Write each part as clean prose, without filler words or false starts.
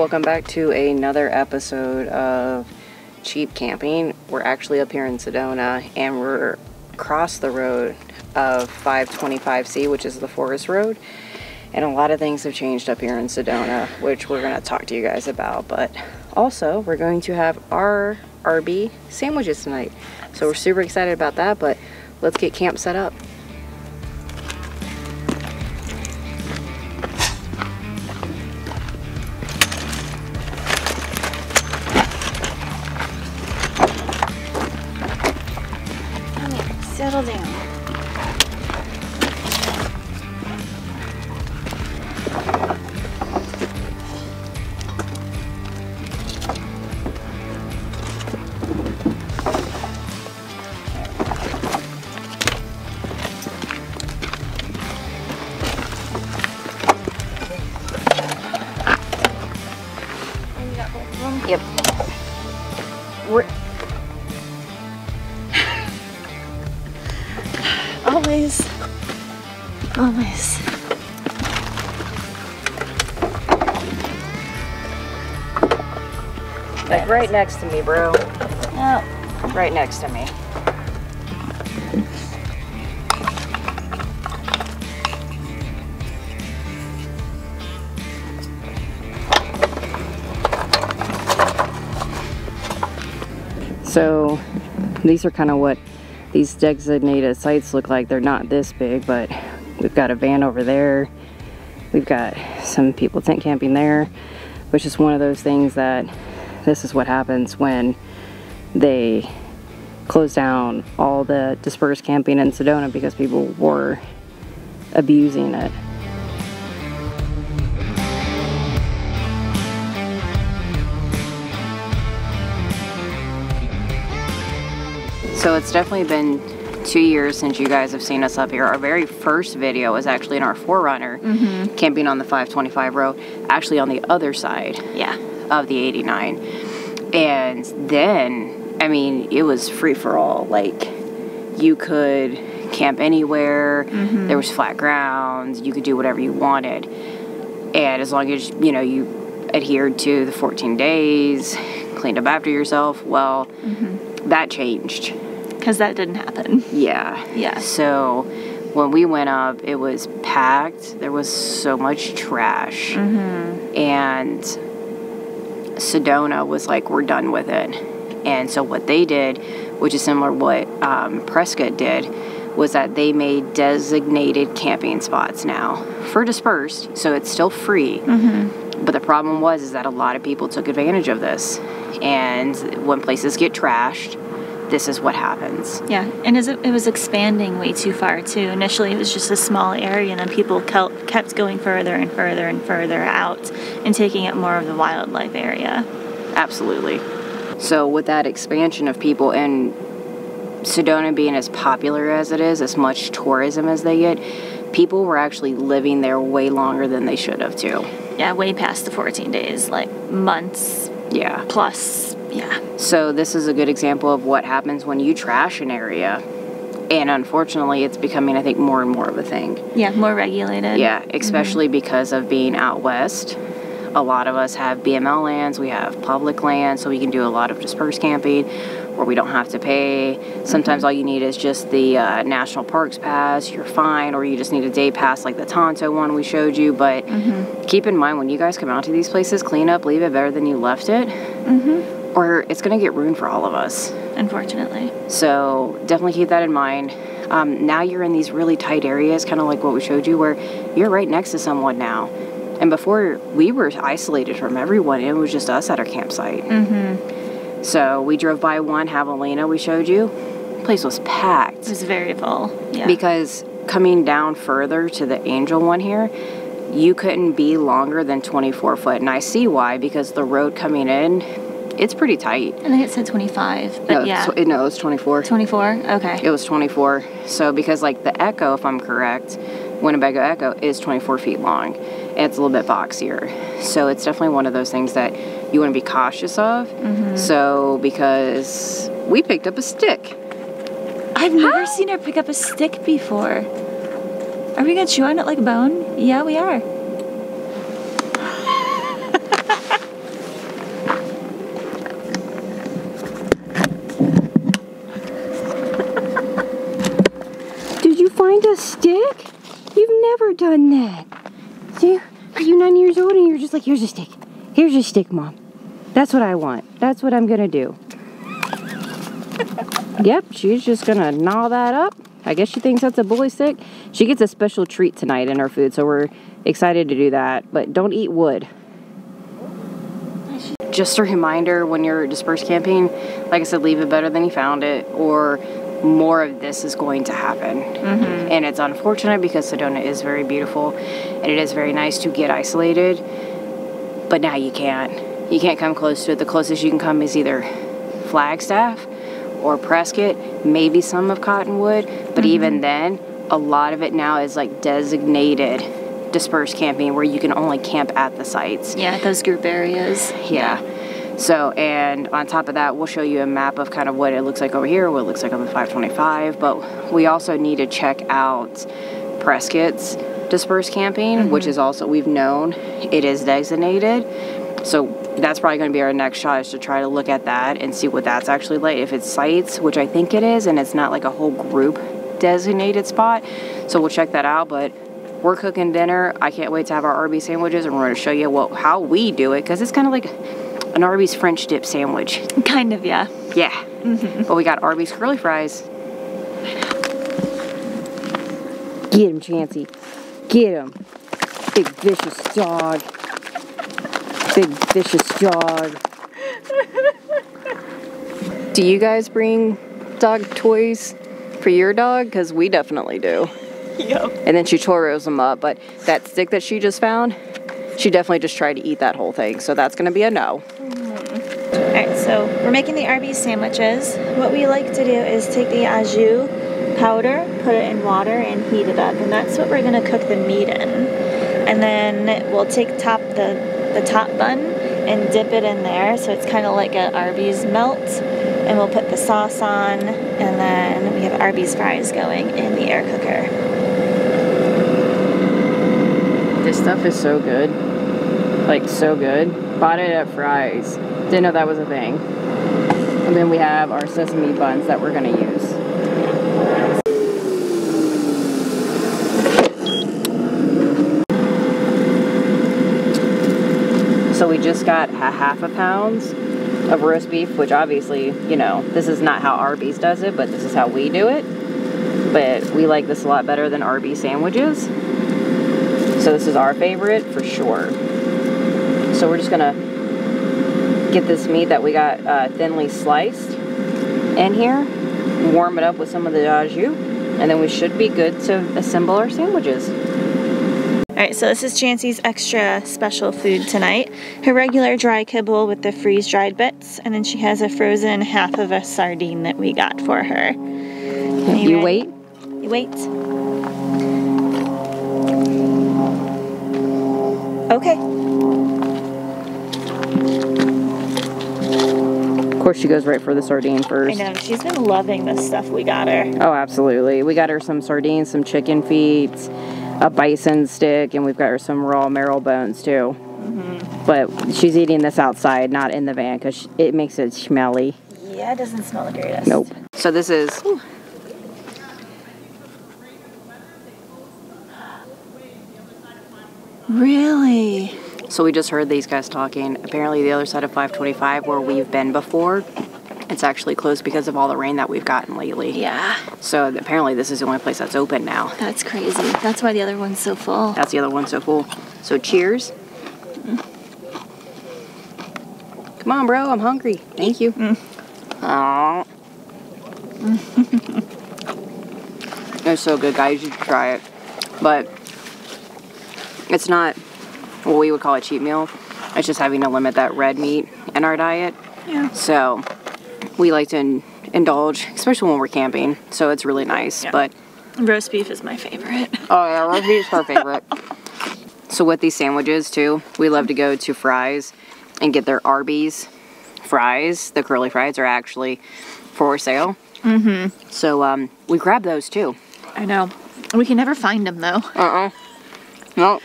welcome back to another episode of Cheap Camping. We're actually up here in Sedona, and we're across the road of 525C, which is the Forest Road. And a lot of things have changed up here in Sedona, which we're going to talk to you guys about. But also, we're going to have our RB sandwiches tonight. So we're super excited about that, but let's get camp set up. Settle down. Yep. We're Always. like right next to me, bro. Oh. Right next to me. So these are kind of what these designated sites look like. They're not this big, but we've got a van over there. We've got some people tent camping there, which is one of those things that this is what happens when they close down all the dispersed camping in Sedona, because people were abusing it. So it's definitely been 2 years since you guys have seen us up here. Our very first video was actually in our 4Runner, camping on the 525 road, actually on the other side of the 89. And then, I mean, it was free for all. Like, you could camp anywhere, there was flat grounds, you could do whatever you wanted. And as long as, you know, you adhered to the 14 days, cleaned up after yourself, well, that changed. Because that didn't happen. Yeah. So when we went up, it was packed. There was so much trash. And Sedona was like, we're done with it. And so what they did, which is similar to what Prescott did, was that they made designated camping spots now for dispersed. So it's still free. But the problem was is that a lot of people took advantage of this. And when places get trashed, this is what happens. Yeah, and it was expanding way too far, too. Initially, it was just a small area, and then people kept going further and further and further out and taking up more of the wildlife area. Absolutely. So with that expansion of people, and Sedona being as popular as it is, as much tourism as they get, people were actually living there way longer than they should have, too. Yeah, way past the 14 days, like months. Yeah. Plus. Yeah. So this is a good example of what happens when you trash an area. And unfortunately, it's becoming, I think, more and more of a thing. Yeah, more regulated. Yeah, especially because of being out west. A lot of us have BML lands, we have public land, so we can do a lot of dispersed camping where we don't have to pay. Sometimes all you need is just the National Parks Pass, you're fine, or you just need a day pass like the Tonto one we showed you. But keep in mind, when you guys come out to these places, clean up, leave it better than you left it. Or it's going to get ruined for all of us. Unfortunately. So definitely keep that in mind. Now you're in these really tight areas, kind of like what we showed you, where you're right next to someone now. And before, we were isolated from everyone. It was just us at our campsite. So we drove by one, Javelina, we showed you. The place was packed. It was very full. Yeah. Because coming down further to the Angel one here, you couldn't be longer than 24 foot. And I see why, because the road coming in, it's pretty tight. I think it said 25, but no, it was 24. 24? Okay. It was 24. So because like the Echo, if I'm correct, Winnebago Echo is 24 feet long. It's a little bit boxier. So it's definitely one of those things that you want to be cautious of. So because we picked up a stick. I've never seen her pick up a stick before. Are we going to chew on it like a bone? Yeah, we are. find a stick? You've never done that. See, are you 9 years old and you're just like, here's a stick. Here's your stick, Mom. That's what I want. That's what I'm gonna do. Yep, she's just gonna gnaw that up. I guess she thinks that's a bully stick. She gets a special treat tonight in her food, so we're excited to do that. But don't eat wood. Just a reminder, when you're dispersed camping, like I said, leave it better than you found it, or more of this is going to happen. And it's unfortunate because Sedona is very beautiful and it is very nice to get isolated, but now you can't come close to it. The closest you can come is either Flagstaff or Prescott, maybe some of Cottonwood, but even then, a lot of it now is like designated dispersed camping where you can only camp at the sites. Yeah, those group areas. Yeah. So, and on top of that, we'll show you a map of kind of what it looks like over here, what it looks like on the 525, but we also need to check out Prescott's dispersed camping, which is also, we've known it is designated. So that's probably going to be our next shot, is to try to look at that and see what that's actually like. If it's sites, which I think it is, and it's not like a whole group designated spot. So we'll check that out, but we're cooking dinner. I can't wait to have our Arby's sandwiches, and we're going to show you how we do it, because it's kind of like an Arby's French dip sandwich. Kind of, yeah. Yeah. But we got Arby's curly fries. Get him, Chancey. Get him. Big vicious dog. Big vicious dog. Do you guys bring dog toys for your dog? Because we definitely do. Yep. And then she choros them up, but that stick that she just found, she definitely just tried to eat that whole thing, so that's going to be a no. Alright, so we're making the Arby's sandwiches. What we like to do is take the au jus powder, put it in water, and heat it up, and that's what we're going to cook the meat in. And then we'll take the top bun and dip it in there, so it's kind of like an Arby's melt, and we'll put the sauce on, and then we have Arby's fries going in the air cooker. This stuff is so good. Like, so good. Bought it at Fry's. Didn't know that was a thing. And then we have our sesame buns that we're going to use. So we just got a half a pound of roast beef, which obviously, you know, this is not how Arby's does it, but this is how we do it. But we like this a lot better than Arby's sandwiches. So this is our favorite for sure. So we're just gonna get this meat that we got thinly sliced in here, warm it up with some of the au jus, and then we should be good to assemble our sandwiches. Alright, so this is Chancey's extra special food tonight. Her regular dry kibble with the freeze-dried bits, and then she has a frozen half of a sardine that we got for her. You wait? You wait. Okay. Of course she goes right for the sardine first. I know, she's been loving the stuff we got her. Oh, absolutely. We got her some sardines, some chicken feet, a bison stick, and we've got her some raw marrow bones too. But she's eating this outside, not in the van, because it makes it smelly. Yeah, it doesn't smell the greatest. Nope. So this is... Ooh. Really? So we just heard these guys talking. Apparently the other side of 525 where we've been before, it's actually closed because of all the rain that we've gotten lately. Yeah. So apparently this is the only place that's open now. That's crazy. That's why the other one's so full. That's the other one so full. So cheers. Come on, bro. I'm hungry. Thank you. Aww. It's so good, guys. You should try it. But it's not what we would call a cheat meal. It's just having to limit that red meat in our diet. Yeah. So we like to indulge, especially when we're camping. So it's really nice. Yeah. But roast beef is my favorite. oh yeah, roast beef is our favorite. So with these sandwiches too, we love to go to Fry's and get their Arby's fries. The curly fries are actually for sale. So we grab those too. I know. We can never find them though. No.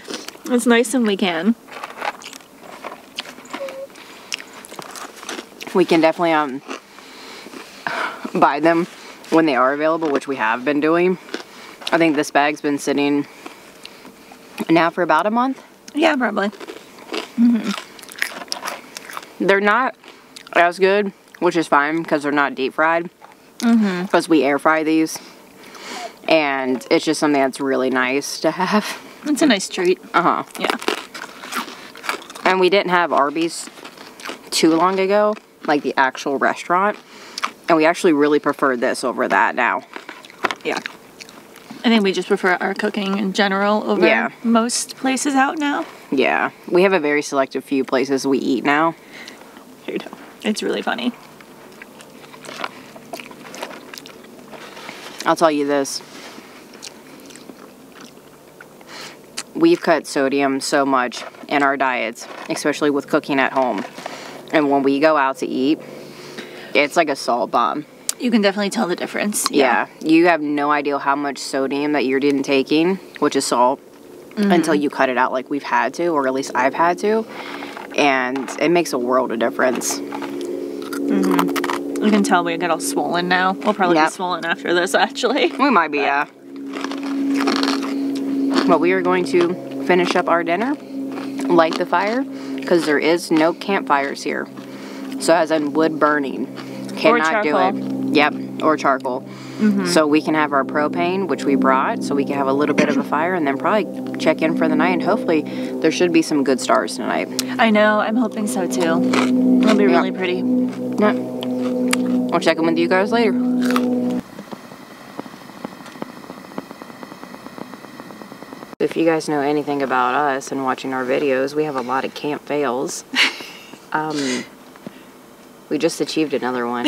It's nice when we can. We can definitely buy them when they are available, which we have been doing. I think this bag's been sitting now for about a month. Yeah, probably. They're not as good, which is fine because they're not deep fried. Because we air fry these. And it's just something that's really nice to have. It's a nice treat. Uh-huh. Yeah. And we didn't have Arby's too long ago, like the actual restaurant. And we actually really preferred this over that now. Yeah. I think we just prefer our cooking in general over most places out now. Yeah. We have a very selective few places we eat now. It's really funny. I'll tell you this. We've cut sodium so much in our diets, especially with cooking at home. And when we go out to eat, it's like a salt bomb. You can definitely tell the difference. Yeah. You have no idea how much sodium that you're taking, which is salt, until you cut it out like we've had to, or at least I've had to. And it makes a world of difference. You can tell we get all swollen now. We'll probably be swollen after this, actually. We might be, yeah. But we are going to finish up our dinner, light the fire, because there is no campfires here. So as in wood burning. Cannot do it. Yep, or charcoal. So we can have our propane, which we brought, so we can have a little bit of a fire, and then probably check in for the night, and hopefully there should be some good stars tonight. I know, I'm hoping so too. It'll be really pretty. Yeah. I'll check in with you guys later. If you guys know anything about us and watching our videos, we have a lot of camp fails. We just achieved another one.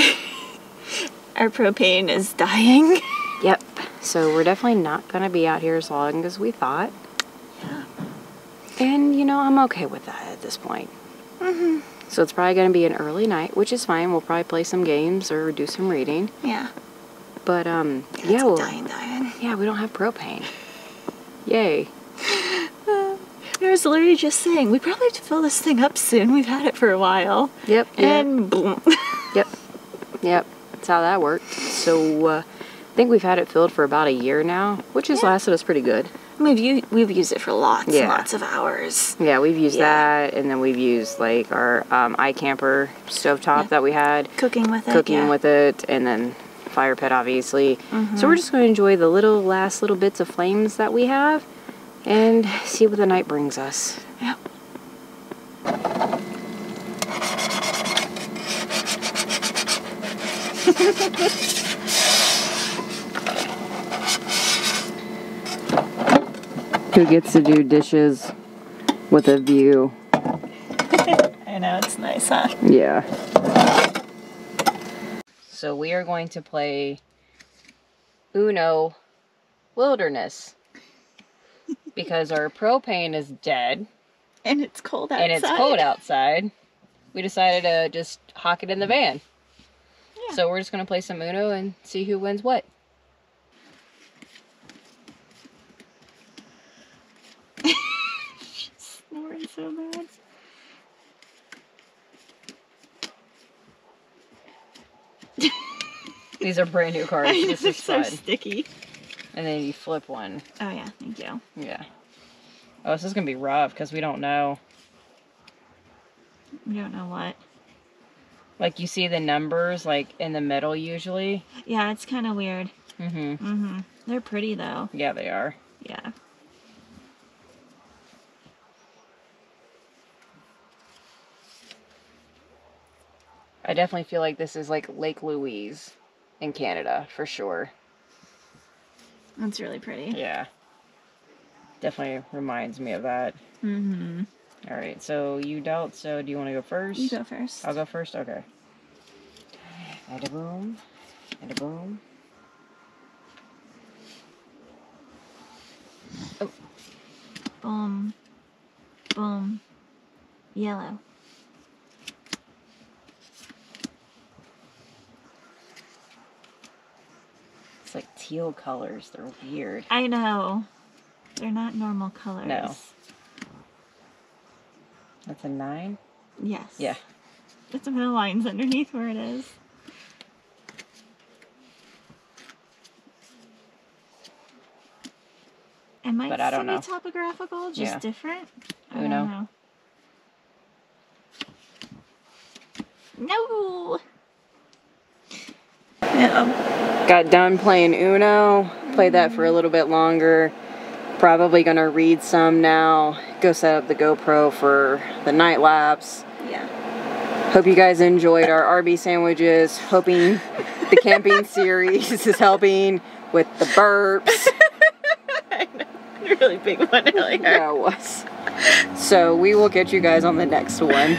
Our propane is dying. Yep. So we're definitely not going to be out here as long as we thought. Yeah. And, you know, I'm okay with that at this point. So it's probably going to be an early night, which is fine. We'll probably play some games or do some reading. Yeah. But, yeah, dying. Yeah, we don't have propane. Yay. I was literally just saying, we probably have to fill this thing up soon. We've had it for a while. Yep. And boom. Yep. That's how that worked. So, I think we've had it filled for about a year now, which has lasted us pretty good. We've used it for lots and lots of hours. Yeah, we've used that, and then we've used, like, our iCamper stovetop that we had. Cooking with it, and then fire pit, obviously. So we're just going to enjoy the last little bits of flames that we have and see what the night brings us. Yeah. Who gets to do dishes with a view? I know, it's nice, huh? Yeah. So we are going to play Uno Wilderness because our propane is dead. And it's cold outside. We decided to just hock it in the van. Yeah. So we're just going to play some Uno and see who wins what. She's snoring so bad. These are brand new cards. This is so fun. Sticky. And then you flip one. Oh yeah, thank you. Yeah. Oh, this is going to be rough because we don't know. We don't know what. Like, you see the numbers, like, in the middle usually. Yeah, it's kind of weird. They're pretty, though. Yeah, they are. Yeah. I definitely feel like this is, like, Lake Louise in Canada, for sure. That's really pretty. Yeah. Definitely reminds me of that. Alright, so you dealt, so do you want to go first? You go first. I'll go first? Okay. And a boom. And a boom. Oh. Boom. Boom. Yellow. It's like teal colors. They're weird. I know. They're not normal colors. No. That's a 9? Yes. Yeah. It's some of the lines underneath where it is. It might but I don't still know. be topographical, just different. I Who don't know? No! Uh-oh. Got done playing Uno. Played that for a little bit longer. Probably gonna read some now. Go set up the GoPro for the night lapse. Yeah. Hope you guys enjoyed our RB sandwiches. Hoping the camping series is helping with the burps. I know. Really big one earlier. Yeah, it was. So we will catch you guys on the next one.